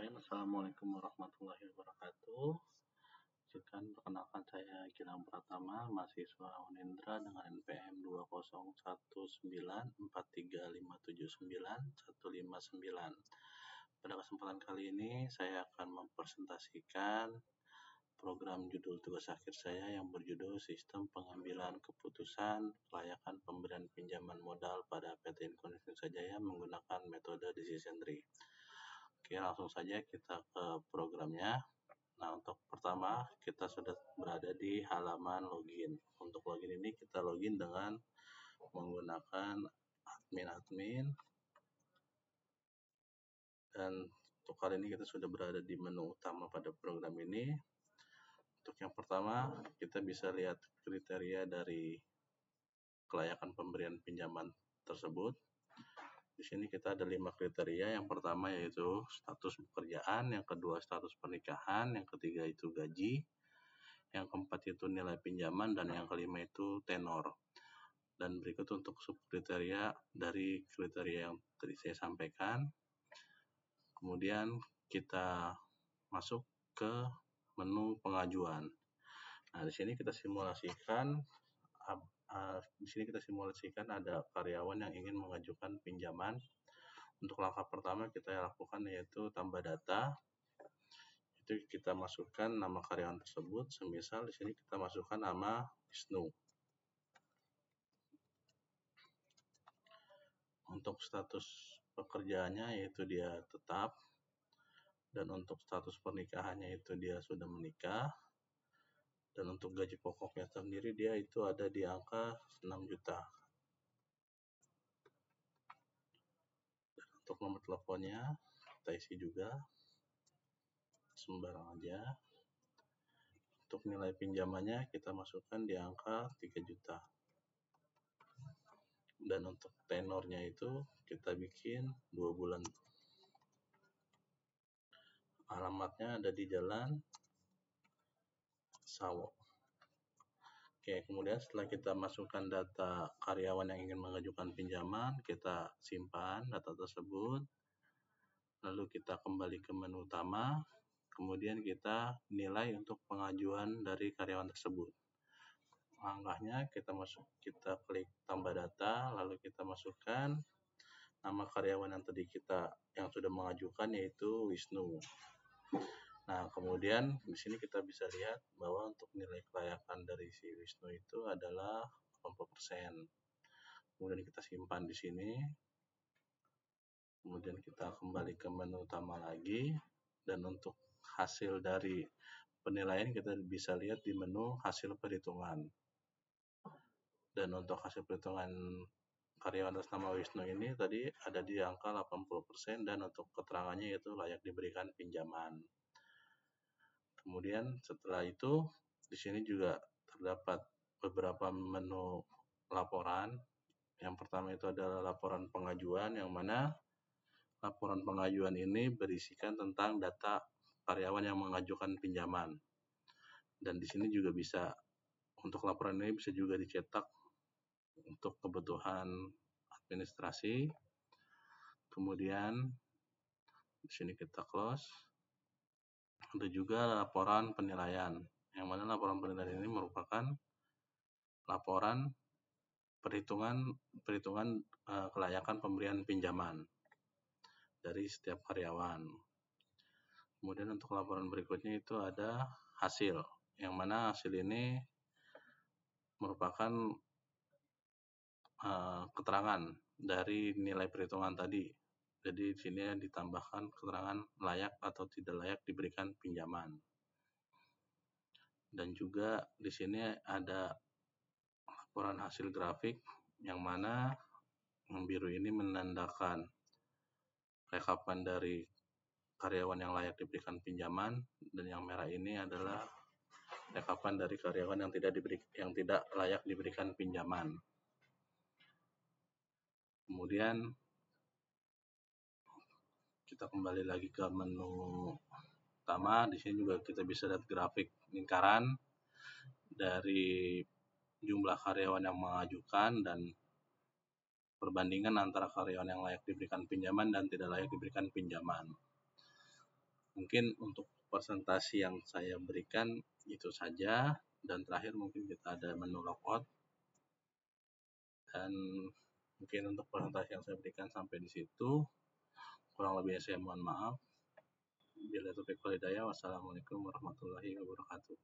Bismillahirrahmanirrahim. Assalamualaikum warahmatullahi wabarakatuh. Izinkan perkenalkan saya Gilang Pratama, mahasiswa Unindra dengan NPM 201143579 Pada kesempatan kali ini saya akan mempresentasikan program judul tugas akhir saya yang berjudul Sistem Pengambilan Keputusan Kelayakan Pemberian Pinjaman Modal pada PT Indonesia Jaya menggunakan metode decision tree. Oke, langsung saja kita ke programnya. Nah, untuk pertama kita sudah berada di halaman login. Untuk login ini kita login dengan menggunakan admin. Dan untuk kali ini kita sudah berada di menu utama pada program ini. Untuk yang pertama, kita bisa lihat kriteria dari kelayakan pemberian pinjaman tersebut. Di sini kita ada 5 kriteria. Yang pertama yaitu status pekerjaan, yang kedua status pernikahan, yang ketiga itu gaji, yang keempat itu nilai pinjaman, dan yang kelima itu tenor. Dan berikut untuk subkriteria dari kriteria yang tadi saya sampaikan. Kemudian kita masuk ke menu pengajuan. Nah, di sini kita simulasikan ada karyawan yang ingin mengajukan pinjaman. Untuk langkah pertama kita lakukan yaitu tambah data. Itu kita masukkan nama karyawan tersebut. Semisal di sini kita masukkan nama Wisnu. Untuk status pekerjaannya yaitu dia tetap. Dan untuk status pernikahannya itu dia sudah menikah. Dan untuk gaji pokoknya sendiri dia itu ada di angka 6 juta. Dan untuk nomor teleponnya kita isi juga sembarang aja. Untuk nilai pinjamannya kita masukkan di angka 3 juta. Dan untuk tenornya itu kita bikin 2 bulan. Alamatnya ada di Jalan Sawo. Oke, kemudian setelah kita masukkan data karyawan yang ingin mengajukan pinjaman, kita simpan data tersebut. Lalu kita kembali ke menu utama. Kemudian kita nilai untuk pengajuan dari karyawan tersebut. Langkahnya kita klik tambah data, lalu kita masukkan nama karyawan yang tadi yang sudah mengajukan yaitu Wisnu. Nah, kemudian di sini kita bisa lihat bahwa untuk nilai kelayakan dari si Wisnu itu adalah 80%. Kemudian kita simpan di sini. Kemudian kita kembali ke menu utama lagi, dan untuk hasil dari penilaian kita bisa lihat di menu hasil perhitungan. Dan untuk hasil perhitungan karyawan atas nama Wisnu ini tadi ada di angka 80% dan untuk keterangannya yaitu layak diberikan pinjaman. Kemudian setelah itu di sini juga terdapat beberapa menu laporan. Yang pertama itu adalah laporan pengajuan, yang mana laporan pengajuan ini berisikan tentang data karyawan yang mengajukan pinjaman. Dan di sini juga bisa, untuk laporan ini bisa juga dicetak untuk kebutuhan administrasi. Kemudian di sini kita close. Ada juga laporan penilaian, yang mana laporan penilaian ini merupakan laporan perhitungan kelayakan pemberian pinjaman dari setiap karyawan. Kemudian untuk laporan berikutnya itu ada hasil, yang mana hasil ini merupakan keterangan dari nilai perhitungan tadi. Jadi di sini ditambahkan keterangan layak atau tidak layak diberikan pinjaman. Dan juga di sini ada laporan hasil grafik, yang mana yang biru ini menandakan rekapan dari karyawan yang layak diberikan pinjaman, dan yang merah ini adalah rekapan dari karyawan yang tidak layak diberikan pinjaman. Kemudian kita kembali lagi ke menu utama. Di sini juga kita bisa lihat grafik lingkaran dari jumlah karyawan yang mengajukan dan perbandingan antara karyawan yang layak diberikan pinjaman dan tidak layak diberikan pinjaman. Mungkin untuk presentasi yang saya berikan itu saja, dan terakhir mungkin kita ada menu logout, dan mungkin untuk presentasi yang saya berikan sampai di situ. Kurang lebihnya saya mohon maaf. Bila taufiq wal hidayah. Wassalamualaikum warahmatullahi wabarakatuh.